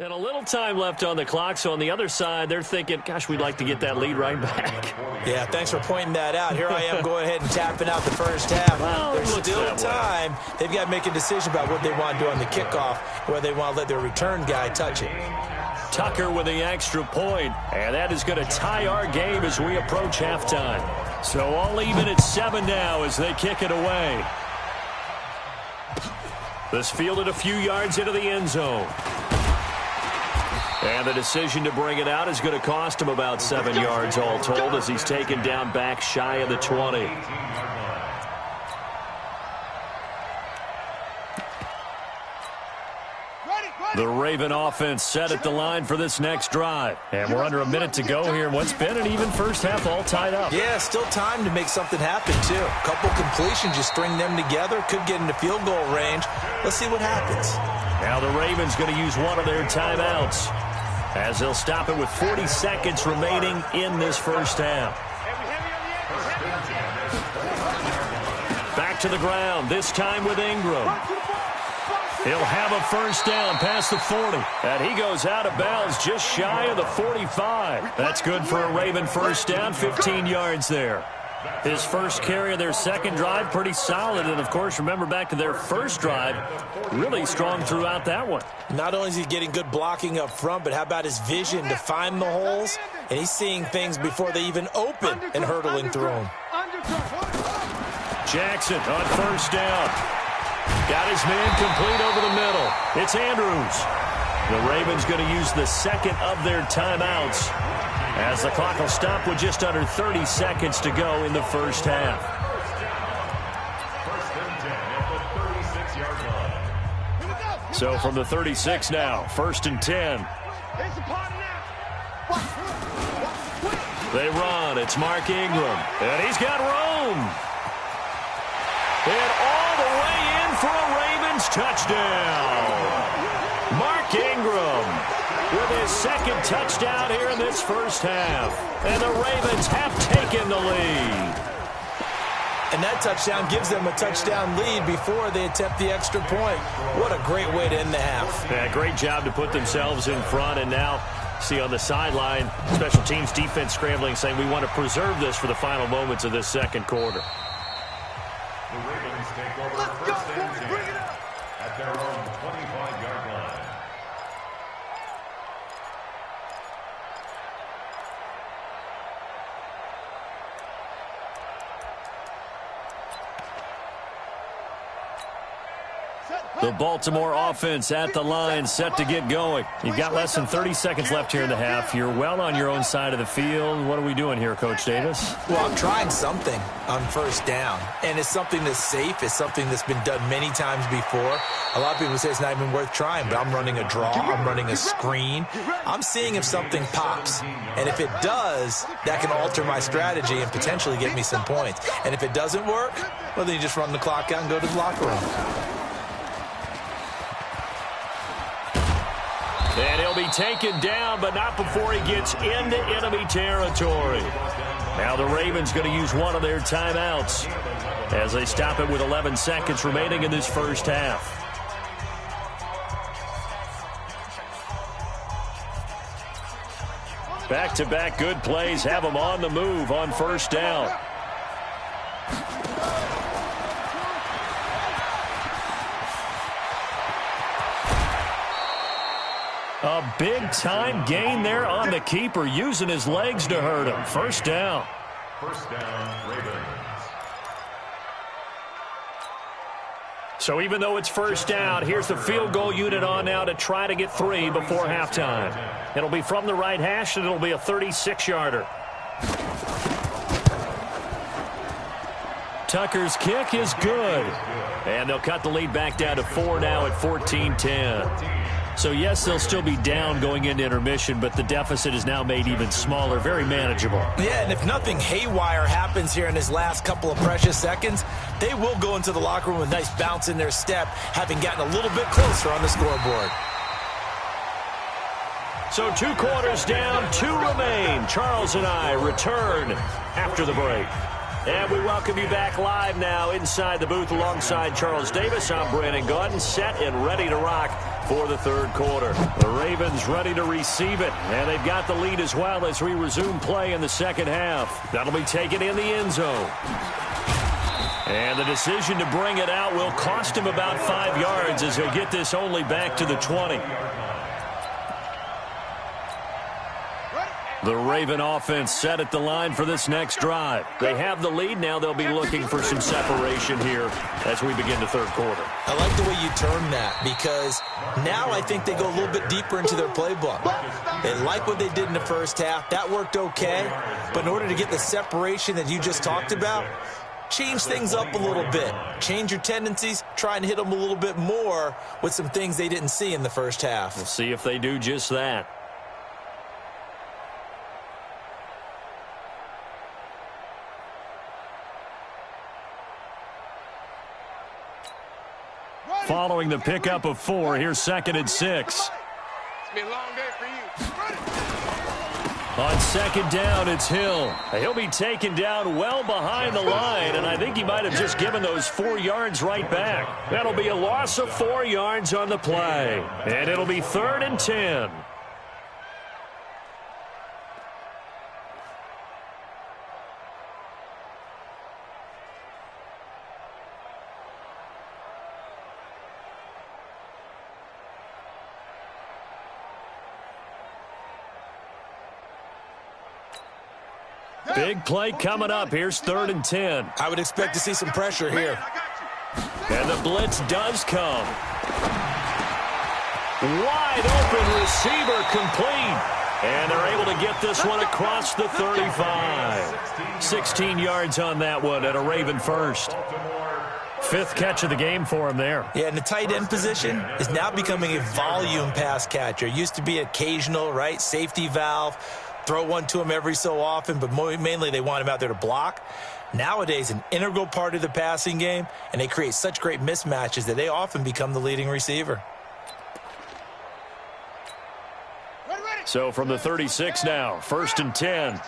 And a little time left on the clock, so on the other side, they're thinking, gosh, we'd like to get that lead right back. Yeah, thanks for pointing that out. Here I am going ahead and tapping out the first half. Well, there's still time. They've got to make a decision about what they want to do on the kickoff, whether they want to let their return guy touch it. Tucker with the extra point, and that is going to tie our game as we approach halftime. So all even at 7 now as they kick it away. This fielded a few yards into the end zone. And the decision to bring it out is going to cost him about 7 yards all told as he's taken down back shy of the 20. The Raven offense set at the line for this next drive. And we're under a minute to go here in what's been an even first half, all tied up. Yeah, still time to make something happen, too. A couple completions, you string them together, could get into field goal range. Let's see what happens. Now the Ravens going to use one of their timeouts as they'll stop it with 40 seconds remaining in this first half. Back to the ground, this time with Ingram. He'll have a first down past the 40. And he goes out of bounds just shy of the 45. That's good for a Raven first down, 15 yards there. His first carry of their second drive, pretty solid. And, of course, remember back to their first drive, really strong throughout that one. Not only is he getting good blocking up front, but how about his vision to find the holes? And he's seeing things before they even open and hurtling through them. Jackson on first down. Got his man complete over the middle. It's Andrews. The Ravens going to use the second of their timeouts as the clock will stop with just under 30 seconds to go in the first half. So from the 36 now, 1st and 10. They run. It's Mark Ingram. And he's got room. And all the way in for a Ravens touchdown. Mark Ingram with his second touchdown here in this first half. And the Ravens have taken the lead. And that touchdown gives them a touchdown lead before they attempt the extra point. What a great way to end the half. Yeah, great job to put themselves in front. And now, see on the sideline, special teams defense scrambling, saying we want to preserve this for the final moments of this second quarter. The Ravens take over first and 10 at their own 25-yard line. The Baltimore offense at the line, set to get going. You've got less than 30 seconds left here in the half. You're well on your own side of the field. What are we doing here, Coach Davis? Well, I'm trying something on first down, and it's something that's safe. It's something that's been done many times before. A lot of people say it's not even worth trying, but I'm running a draw. I'm running a screen. I'm seeing if something pops, and if it does, that can alter my strategy and potentially get me some points. And if it doesn't work, well, then you just run the clock out and go to the locker room. And he'll be taken down, but not before he gets into enemy territory. Now the Ravens going to use one of their timeouts as they stop it with 11 seconds remaining in this first half. Back-to-back good plays have them on the move on first down. A big-time gain there on the keeper, using his legs to hurt him. First down. First down, Ravens. So even though it's first down, here's the field goal unit on now to try to get 3 before halftime. It'll be from the right hash, and it'll be a 36-yarder. Tucker's kick is good. And they'll cut the lead back down to 4 now at 14-10. So, yes, they'll still be down going into intermission, but the deficit is now made even smaller, very manageable. Yeah, and if nothing haywire happens here in his last couple of precious seconds, they will go into the locker room with a nice bounce in their step, having gotten a little bit closer on the scoreboard. So 2 quarters down, 2 remain. Charles and I return after the break. And we welcome you back live now inside the booth alongside Charles Davis. I'm Brandon Gaudin, set and ready to rock for the third quarter. The Ravens ready to receive it, and they've got the lead as well as we resume play in the second half. That'll be taken in the end zone. And the decision to bring it out will cost him about 5 yards as he'll get this only back to the 20. The Raven offense set at the line for this next drive. They have the lead. Now they'll be looking for some separation here as we begin the third quarter. I like the way you term that because now I think they go a little bit deeper into their playbook. They like what they did in the first half. That worked okay. But in order to get the separation that you just talked about, change things up a little bit. Change your tendencies. Try and hit them a little bit more with some things they didn't see in the first half. We'll see if they do just that. Following the pickup of 4, here's 2nd and 6. It's been a long day for you. On 2nd down, it's Hill. He'll be taken down well behind the line, and I think he might have just given those 4 yards right back. That'll be a loss of 4 yards on the play, and it'll be 3rd and 10. Big play coming up. Here's 3rd and 10. I would expect to see some pressure here. And the blitz does come. Wide open receiver complete. And they're able to get this one across the 35. 16 yards on that one and a Raven first. 5th catch of the game for him there. Yeah, and the tight end position is now becoming a volume pass catcher. Used to be occasional, right? Safety valve. Throw one to him every so often, but mainly they want him out there to block. Nowadays, an integral part of the passing game, and they create such great mismatches that they often become the leading receiver. So from the 36 now, 1st and 10.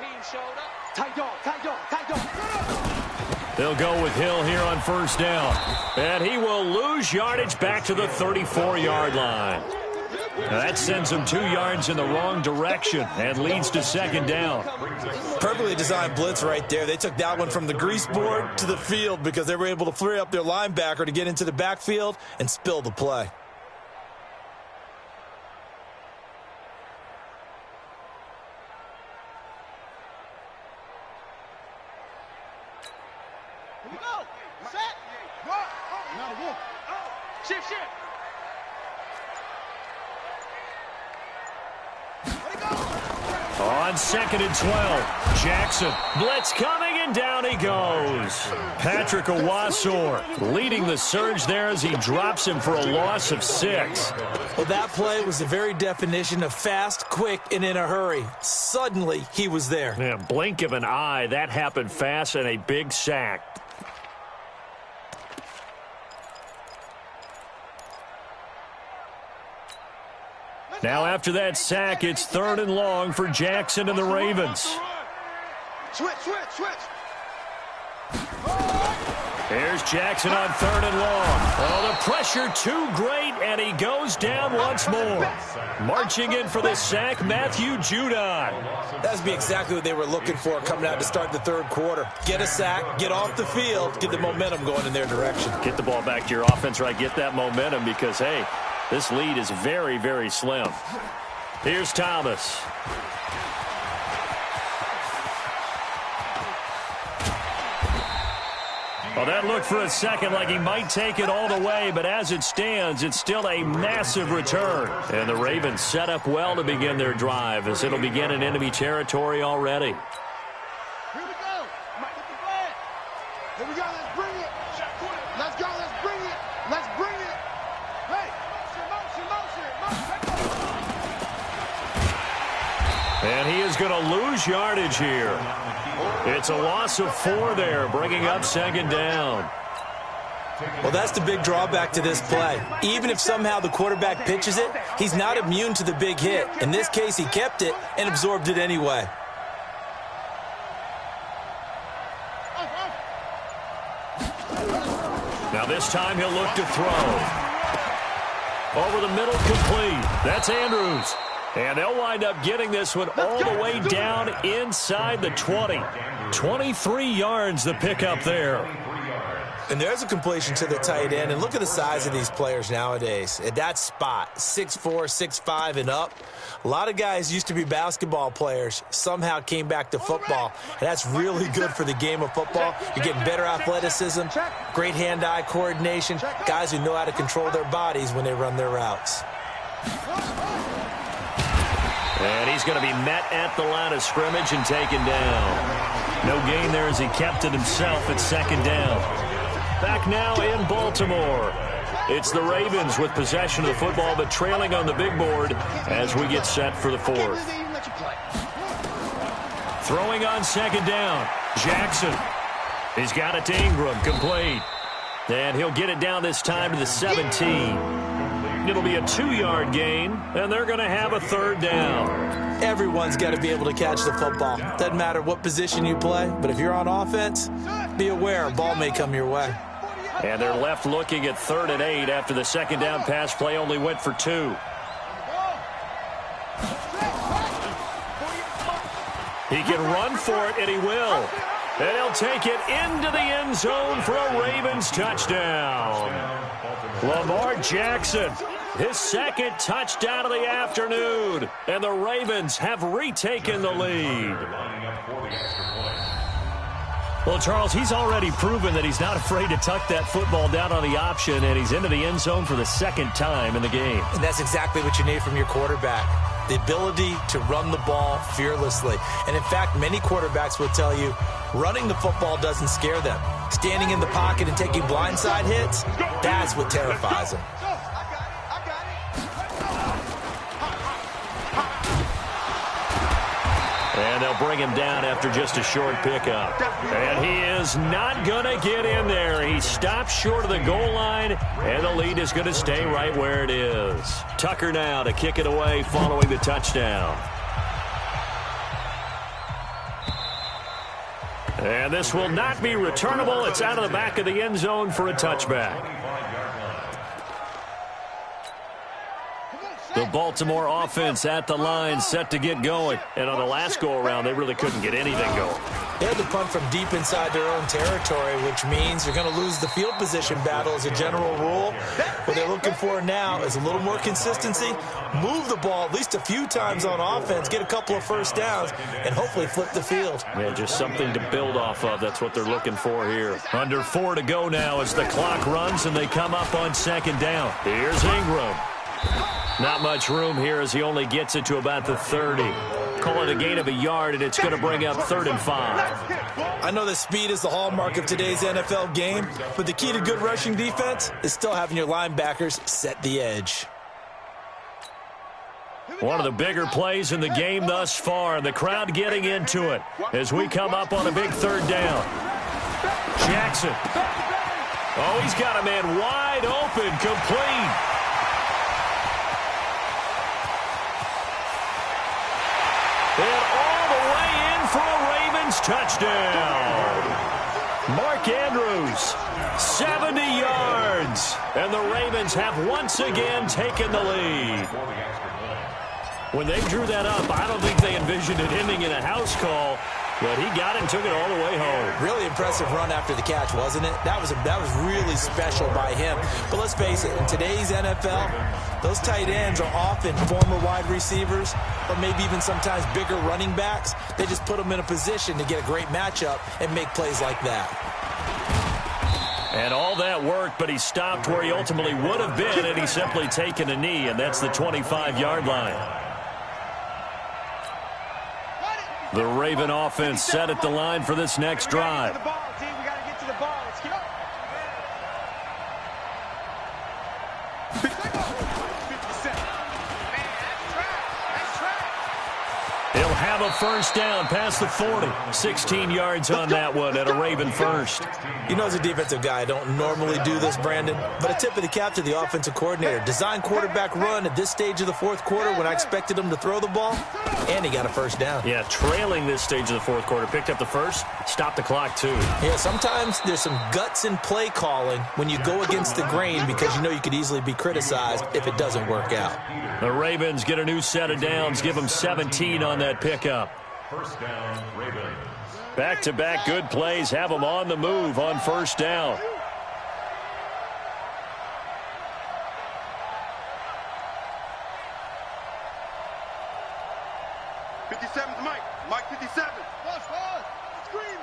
They'll go with Hill here on 1st down. And he will lose yardage back to the 34-yard line. Now that sends him 2 yards in the wrong direction and leads to 2nd down. Perfectly designed blitz right there. They took that one from the grease board to the field because they were able to free up their linebacker to get into the backfield and spill the play. Here we go. Set. Now walk. Shift, shift. On 2nd and 12, Jackson. Blitz coming, and down he goes. Patrick Owasor leading the surge there as he drops him for a loss of 6. Well, that play was the very definition of fast, quick, and in a hurry. Suddenly, he was there. Yeah, blink of an eye, that happened fast, and a big sack. Now after that sack, it's 3rd and long for Jackson and the Ravens. Switch, switch, switch. Here's Jackson on 3rd and long. Oh, the pressure too great, and he goes down once more. Marching in for the sack, Matthew Judon. That's be exactly what they were looking for coming out to start the third quarter. Get a sack, get off the field, get the momentum going in their direction. Get the ball back to your offense, right? Get that momentum because, hey, this lead is very, very slim. Here's Thomas. Well, that looked for a second like he might take it all the way, but as it stands, it's still a massive return. And the Ravens set up well to begin their drive as it'll begin in enemy territory already. Here we go. Might get the flag. Here we go. Let's bring it. Let's go. Let's bring it. Let's bring it. Hey, motion. And he is going to lose yardage here. It's a loss of 4 there, bringing up 2nd down. Well, that's the big drawback to this play. Even if somehow the quarterback pitches it, he's not immune to the big hit. In this case, he kept it and absorbed it anyway. Now this time he'll look to throw. Over the middle, complete. That's Andrews. And they'll wind up getting this one all the way down inside the 20. 23 yards the pickup there. And there's a completion to the tight end. And look at the size of these players nowadays. At that spot, 6'4", 6'5", and up. A lot of guys used to be basketball players, somehow came back to football. And that's really good for the game of football. You're getting better athleticism, great hand-eye coordination, guys who know how to control their bodies when they run their routes. And he's going to be met at the line of scrimmage and taken down. No gain there as he kept it himself at second down. Back now in Baltimore. It's the Ravens with possession of the football, but trailing on the big board as we get set for the fourth. Throwing on second down. Jackson. He's got it to Ingram. Complete. And he'll get it down this time to the 17. It'll be a 2-yard gain, and they're going to have a third down. Everyone's got to be able to catch the football. Doesn't matter what position you play, but if you're on offense, be aware a ball may come your way. And they're left looking at 3rd and 8 after the second down pass play only went for 2. He can run for it, and he will. And he'll take it into the end zone for a Ravens touchdown. Lamar Jackson, his second touchdown of the afternoon. And the Ravens have retaken the lead. Well, Charles, he's already proven that he's not afraid to tuck that football down on the option, and he's into the end zone for the second time in the game. And that's exactly what you need from your quarterback. The ability to run the ball fearlessly. And in fact, many quarterbacks will tell you running the football doesn't scare them. Standing in the pocket and taking blindside hits, that's what terrifies them. And they'll bring him down after just a short pickup. And he is not going to get in there. He stops short of the goal line, and the lead is going to stay right where it is. Tucker now to kick it away following the touchdown. And this will not be returnable. It's out of the back of the end zone for a touchback. The Baltimore offense at the line set to get going. And on the last go-around, they really couldn't get anything going. They had to punt from deep inside their own territory, which means they're going to lose the field position battle as a general rule. What they're looking for now is a little more consistency, move the ball at least a few times on offense, get a couple of first downs, and hopefully flip the field. Yeah, just something to build off of. That's what they're looking for here. Under 4 to go now as the clock runs and they come up on second down. Here's Ingram. Not much room here as he only gets it to about the 30. Call it a gain of a yard, and it's going to bring up 3rd and 5. I know that speed is the hallmark of today's NFL game, but the key to good rushing defense is still having your linebackers set the edge. One of the bigger plays in the game thus far, and the crowd getting into it as we come up on a big 3rd down. Jackson. Oh, he's got a man wide open, complete. And all the way in for a Ravens touchdown. Mark Andrews, 70 yards. And the Ravens have once again taken the lead. When they drew that up, I don't think they envisioned it ending in a house call, but he got it and took it all the way home. Really impressive run after the catch, wasn't it? That was really special by him. But let's face it, in today's NFL, those tight ends are often former wide receivers or maybe even sometimes bigger running backs. They just put them in a position to get a great matchup and make plays like that. And all that worked, but he stopped where he ultimately would have been, and he's simply taken a knee, and that's the 25-yard line. The Raven offense set at the line for this next drive. He'll have a first down past the 40. 16 yards on that one at a Raven first. You know, as a defensive guy, I don't normally do this, Brandon, but a tip of the cap to the offensive coordinator. Design quarterback run at this stage of the fourth quarter when I expected him to throw the ball, and he got a first down. Yeah, trailing this stage of the fourth quarter. Picked up the first, stopped the clock too. Yeah, sometimes there's some guts in play calling when you go against the grain because you know you could easily be criticized if it doesn't work out. The Ravens get a new set of downs, give them 17 on that pickup. First down, Ravens. Back-to-back good plays have them on the move on first down. Mike 57. Watch the screen.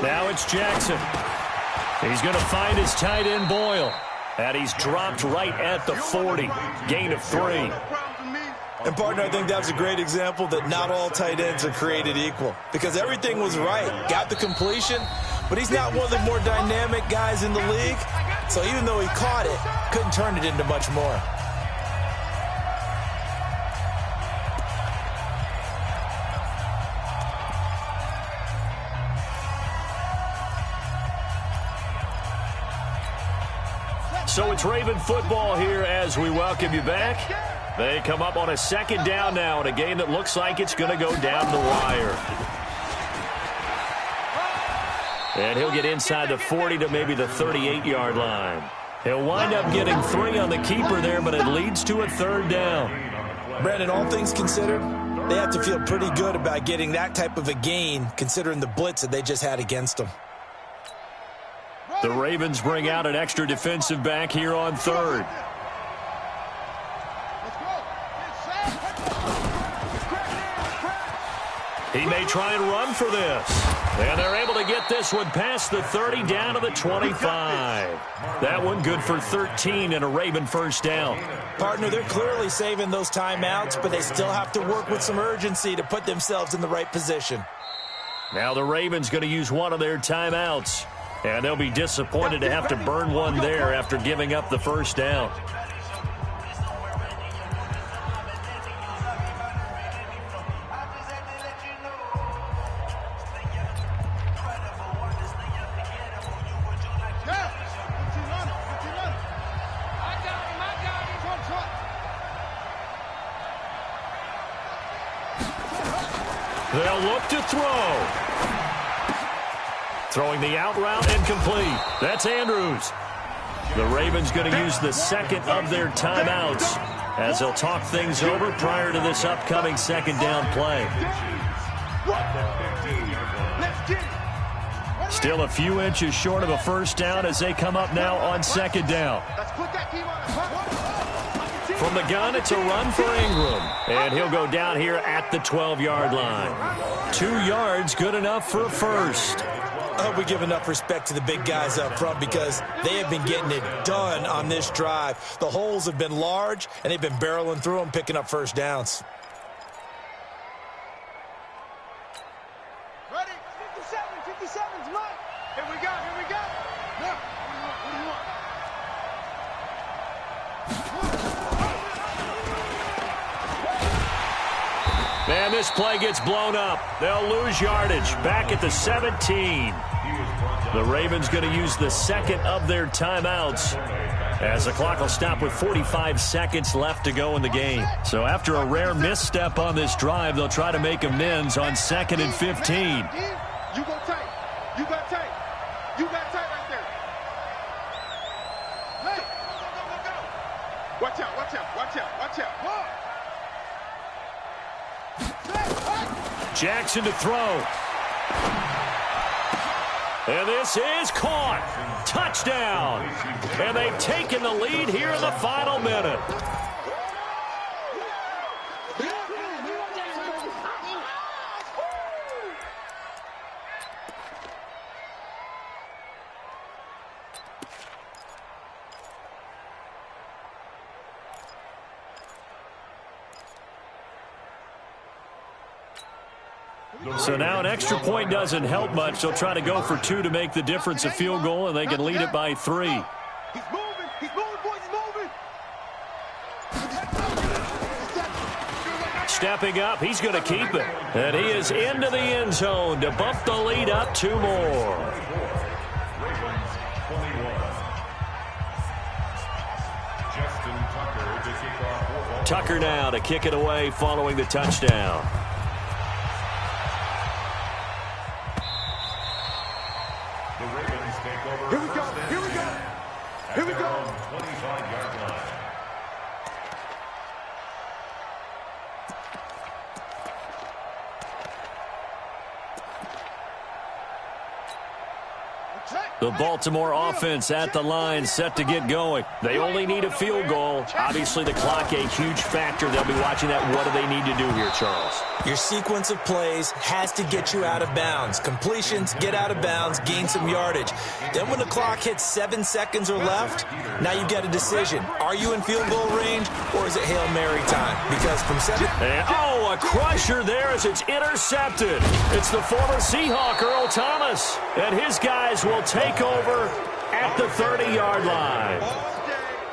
Now it's Jackson. He's going to find his tight end Boyle. And he's dropped right at the 40. Gain of 3. And, partner, I think that was a great example that not all tight ends are created equal. Because everything was right. Got the completion, but he's not one of the more dynamic guys in the league. So even though he caught it, couldn't turn it into much more. So it's Raven football here as we welcome you back. They come up on a second down now in a game that looks like it's going to go down the wire. And he'll get inside the 40 to maybe the 38-yard line. He'll wind up getting 3 on the keeper there, but it leads to a third down. Brandon, all things considered, they have to feel pretty good about getting that type of a gain considering the blitz that they just had against them. The Ravens bring out an extra defensive back here on third. He may try and run for this. And they're able to get this one past the 30 down to the 25. That one good for 13 and a Raven first down. Partner, they're clearly saving those timeouts, but they still have to work with some urgency to put themselves in the right position. Now the Ravens going to use one of their timeouts. And they'll be disappointed to have to burn one there after giving up the first down. They'll look to throw. Throwing the out route incomplete. That's Andrews. The Ravens going to use the second of their timeouts as they'll talk things over prior to this upcoming second down play. Still a few inches short of a first down as they come up now on second down. From the gun, it's a run for Ingram. And he'll go down here at the 12-yard line. 2 yards, good enough for a first. I hope we give enough respect to the big guys up front because they have been getting it done on this drive. The holes have been large, and they've been barreling through them, picking up first downs. Ready? 57's Mike. Here we go. Now, what do you want? And this play gets blown up. They'll lose yardage. Back at the 17. The Ravens going to use the second of their timeouts as the clock will stop with 45 seconds left to go in the game. So after a rare misstep on this drive, they'll try to make amends on 2nd and 15. You go tight. You got tight. You got tight right there. Hey, go. Watch out. Jackson to throw. And this is caught. Touchdown. And they've taken the lead here in the final minute. So now an extra point doesn't help much. They'll try to go for 2 to make the difference a field goal, and they can lead it by 3. He's moving, boys, he's moving. stepping up. He's going to keep it. And he is into the end zone to bump the lead up 2 more. Tucker now to kick it away following the touchdown. The Ravens take over. Here we go. Here we go. Here we go. 25-yard line. The Baltimore offense at the line, set to get going. They only need a field goal. Obviously, the clock a huge factor. They'll be watching that. What do they need to do here, Charles? Your sequence of plays has to get you out of bounds. Completions, get out of bounds, gain some yardage. Then when the clock hits 7 seconds or left, now you've got a decision. Are you in field goal range, or is it Hail Mary time? Because from 7... And, a crusher there as it's intercepted. It's the former Seahawk, Earl Thomas. And his guys will take over at the 30-yard line.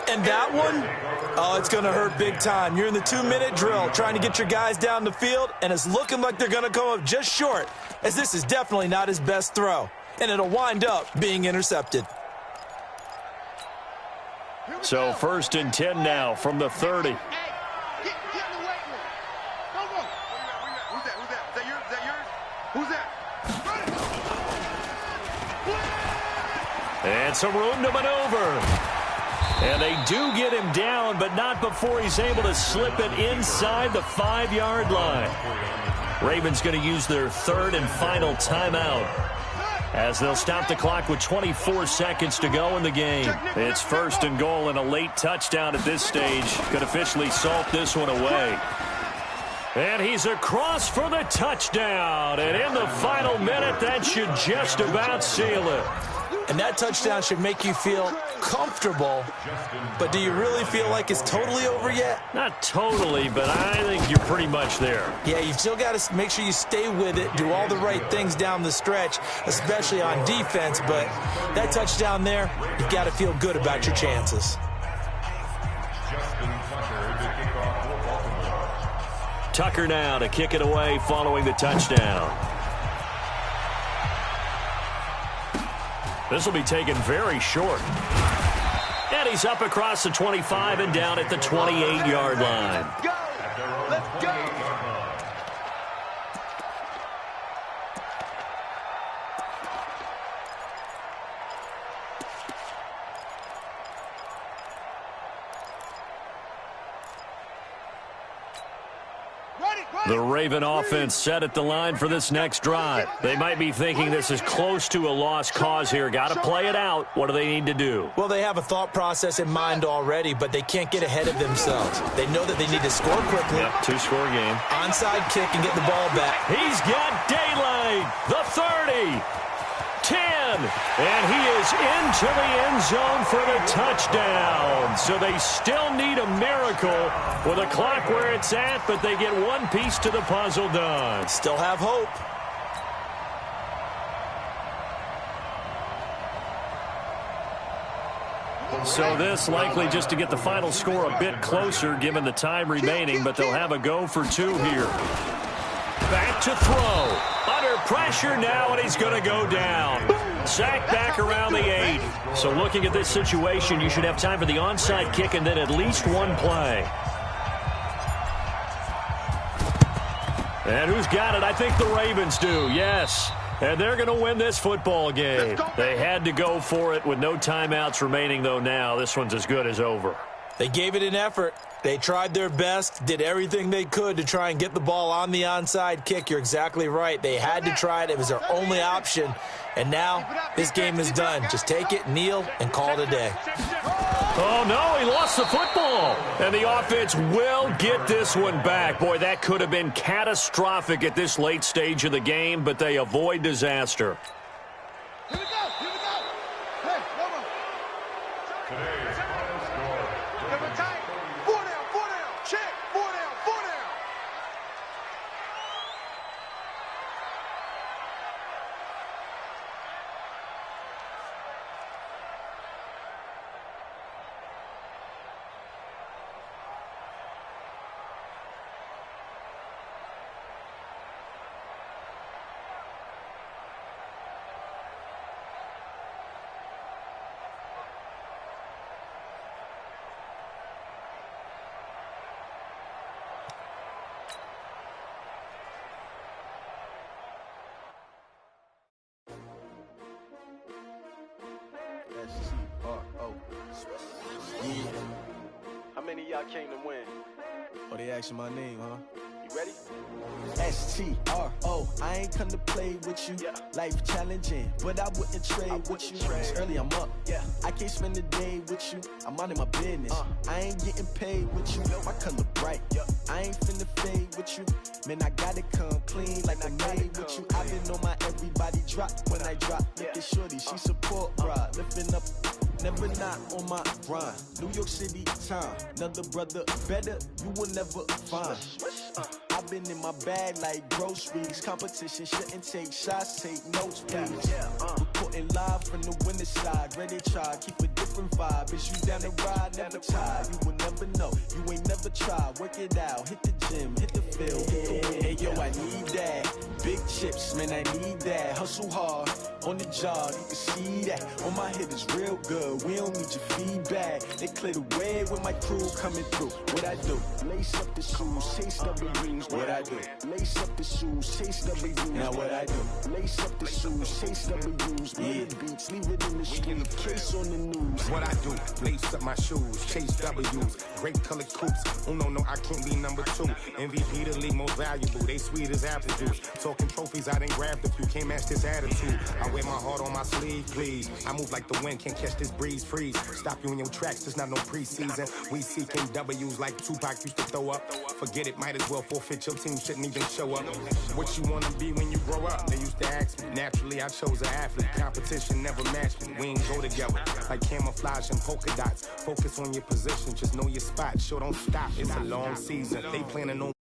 And that one, it's going to hurt big time. You're in the 2-minute drill trying to get your guys down the field, and it's looking like they're going to come up just short, as this is definitely not his best throw. And it'll wind up being intercepted. So 1st and 10 now from the 30. Hey, get in the weight room. Go. Who's that? Is that yours? Who's that? And some room to maneuver. And they do get him down, but not before he's able to slip it inside the 5-yard line. Ravens going to use their 3rd and final timeout, as they'll stop the clock with 24 seconds to go in the game. It's 1st and goal, and a late touchdown at this stage could officially salt this one away. And he's across for the touchdown. And in the final minute, that should just about seal it. And that touchdown should make you feel comfortable. But do you really feel like it's totally over yet? Not totally, but I think you're pretty much there. Yeah, you've still got to make sure you stay with it, do all the right things down the stretch, especially on defense. But that touchdown there, you've got to feel good about your chances. Tucker now to kick it away following the touchdown. This will be taken very short. And he's up across the 25 and down at the 28-yard line. Let's go. The Raven offense set at the line for this next drive. They might be thinking this is close to a lost cause here. Got to play it out. What do they need to do? Well, they have a thought process in mind already, but they can't get ahead of themselves. They know that they need to score quickly. Yep, 2-score game. Onside kick and get the ball back. He's got daylight. The 30. 10. And he is into the end zone for the touchdown. So they still need a miracle with a clock where it's at, but they get one piece to the puzzle done. Still have hope. So this likely just to get the final score a bit closer given the time remaining, but they'll have a go for 2 here. Back to throw. Under pressure now, and he's going to go down. Sacked back around the 8. So looking at this situation, you should have time for the onside kick and then at least one play. And who's got it? I think the Ravens do, yes. And they're going to win this football game. They had to go for it with no timeouts remaining, though, now. This one's as good as over. They gave it an effort. They tried their best, did everything they could to try and get the ball on the onside kick. You're exactly right. They had to try it. It was their only option. And now this game is done. Just take it, kneel, and call it a day. Oh, no, he lost the football. And the offense will get this one back. Boy, that could have been catastrophic at this late stage of the game, but they avoid disaster. Here we go. Hey, come on. Today's final score. Give it tight. 4 down. Check. 4 down. many of y'all came to win? Oh, they asking my name, huh? You ready? S-T-R-O, I ain't come to play with you. Life challenging, but I wouldn't trade with you. It's early, I'm up. I can't spend a day with you. I'm out of my business. I ain't getting paid with you. My color bright. I ain't finna fade with you. Man, I gotta come clean like I made with you. I've been on my everybody drop when I drop. Look at shorty, she support bra. Lifting up, never not on my grind. New York City time, another brother better you will never find. I've been in my bag like groceries. Competition shouldn't take shots, take notes, please. Reporting live from the winter side. Ready to try, keep a different vibe. Is you down the ride, never tired. You will never know, you ain't never tried. Work it out, hit the gym, hit the field, hit the hey yo, I need that. Big chips, man, I need that. Hustle hard, on the job, you can see that. On my hit is real good, we don't need your feedback. They clear the way with my crew coming through. What I do? Lace up the shoes, chase W's. What I do? Lace up the shoes, chase W's. Now what I do? Lace up the shoes, chase W's. Murder beats, leave it in the street, case on the news. What I do? Lace up my shoes, chase W's. Great colored coops. Oh no, I can't be number 2. MVP the league most valuable. They sweet as apple juice. Talking trophies, I done grabbed a few. Can't match this attitude. I wear my heart on my sleeve, please. I move like the wind, can't catch this breeze. Freeze. Stop you in your tracks, there's not no preseason. We seeking W's like Tupac used to throw up. Forget it, might as well forfeit. Your team shouldn't even show up. What you wanna be when you grow up? They used to ask me. Naturally, I chose an athlete. Competition never matched me. We ain't go together like camouflage and polka dots. Focus on your position, just know your spot. Sure, don't stop. It's a long season. They planning on